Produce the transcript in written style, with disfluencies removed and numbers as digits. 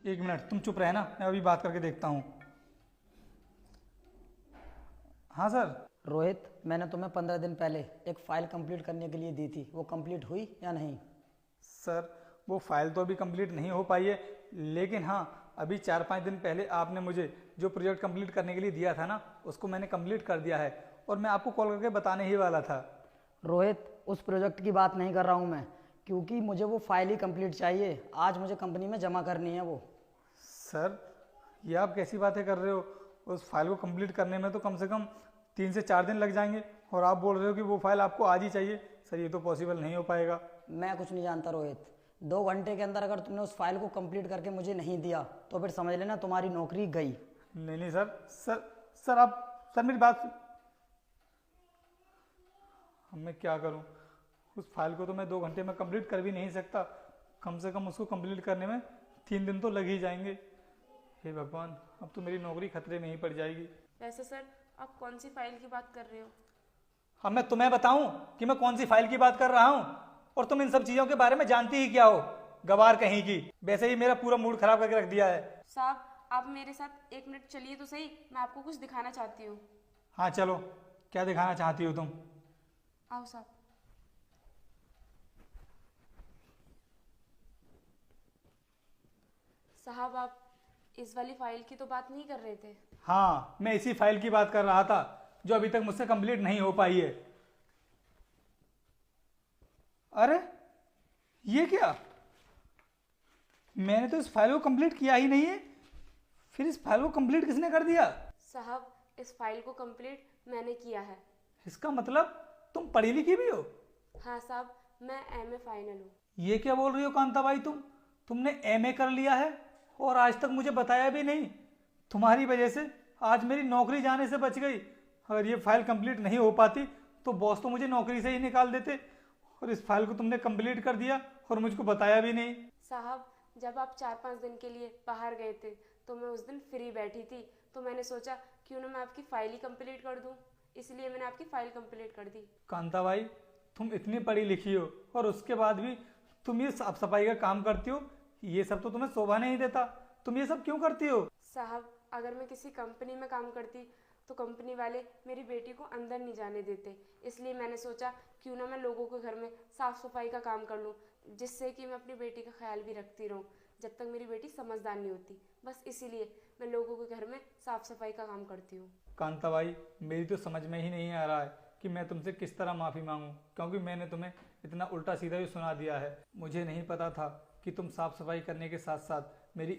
एक मिनट तुम चुप रहे ना, मैं अभी बात करके देखता हूँ। हाँ सर। रोहित, मैंने तुम्हें 15 दिन पहले एक फ़ाइल कंप्लीट करने के लिए दी थी, वो कंप्लीट हुई या नहीं? सर वो फाइल तो अभी कंप्लीट नहीं हो पाई है, लेकिन हाँ अभी 4-5 दिन पहले आपने मुझे जो प्रोजेक्ट कंप्लीट करने के लिए दिया था ना, उसको मैंने कंप्लीट कर दिया है और मैं आपको कॉल करके बताने ही वाला था। रोहित, उस प्रोजेक्ट की बात नहीं कर रहा हूँ मैं, क्योंकि मुझे वो फाइल ही कंप्लीट चाहिए। आज मुझे कंपनी में जमा करनी है वो। सर ये आप कैसी बातें कर रहे हो? उस फाइल को कंप्लीट करने में तो कम से कम 3 से 4 दिन लग जाएंगे और आप बोल रहे हो कि वो फाइल आपको आज ही चाहिए। सर ये तो पॉसिबल नहीं हो पाएगा। मैं कुछ नहीं जानता रोहित। 2 घंटे के अंदर अगर तुमने उस फाइल को कंप्लीट करके मुझे नहीं दिया तो फिर समझ लेना तुम्हारी नौकरी गई। नहीं नहीं सर, सर आप, सर मेरी बात, अब मैं क्या करूं? उस फाइल को तो मैं 2 घंटे में कंप्लीट कर भी नहीं सकता, कम से कम उसको कंप्लीट करने में 3 दिन तो लग ही जाएंगे। हे भगवान, अब तो मेरी नौकरी खतरे में ही पड़ जाएगी। वैसे सर, आप कौन सी फाइल की बात कर रहे हो? अब मैं तुम्हें बताऊं कि मैं कौन सी फाइल की बात कर रहा हूं? और तुम इन सब चीजों के बारे में जानती ही क्या हो, गवार कहीं की। वैसे ही मेरा पूरा मूड खराब करके रख दिया है। साहब, आप मेरे साथ 1 मिनट चलिए तो सही, मैं आपको कुछ दिखाना चाहती हूँ। हाँ चलो, क्या दिखाना चाहती हो तुम? आओ साहब। साहब, आप इस वाली फाइल की तो बात नहीं कर रहे थे? हाँ मैं इसी फाइल की बात कर रहा था जो अभी तक मुझसे कंप्लीट नहीं हो पाई है। अरे ये क्या, मैंने तो इस फाइल को कंप्लीट किया ही नहीं है, फिर इस फाइल को कंप्लीट किसने कर दिया? साहब, इस फाइल को कंप्लीट मैंने किया है। इसका मतलब तुम पढ़ी लिखी भी हो? हाँ साहब, मैं एमए फाइनल हूँ। ये क्या बोल रही हो कांता भाई, तुमने एमए कर लिया है और आज तक मुझे बताया भी नहीं। तुम्हारी वजह से आज मेरी नौकरी जाने से बच गई। अगर ये फाइल कंप्लीट नहीं हो पाती तो बॉस तो मुझे नौकरी से ही निकाल देते, और इस फाइल को तुमने कंप्लीट कर दिया और मुझको बताया भी नहीं। साहब, जब आप 4-5 दिन के लिए बाहर गए थे तो मैं उस दिन फ्री बैठी थी, तो मैंने सोचा क्यों ना मैं आपकी फाइल ही कंप्लीट कर दूं, इसलिए मैंने आपकी फाइल कंप्लीट कर दी। कांता भाई, तुम इतनी पढ़ी लिखी हो और उसके बाद भी तुम ये साफ सफाई का काम करती हो, ये सब तो तुम्हें शोभा नहीं देता। तुम ये सब क्यों करती हो? साहब, अगर मैं किसी कंपनी में काम करती तो कंपनी वाले मेरी बेटी को अंदर नहीं जाने देते, इसलिए मैंने सोचा क्यों ना मैं लोगों के घर में साफ़ सफाई का काम कर लूँ, जिससे कि मैं अपनी बेटी का ख्याल भी रखती रहूँ जब तक मेरी बेटी समझदार नहीं होती। बस इसीलिए मैं लोगों के घर में साफ़ सफाई का काम करती हूँ। कांता भाई, मेरी तो समझ में ही नहीं आ रहा है कि मैं तुमसे किस तरह माफ़ी मांगूं, क्योंकि मैंने तुम्हें इतना उल्टा सीधा भी सुना दिया है। मुझे नहीं पता था कि तुम साफ सफाई करने के साथ साथ मेरी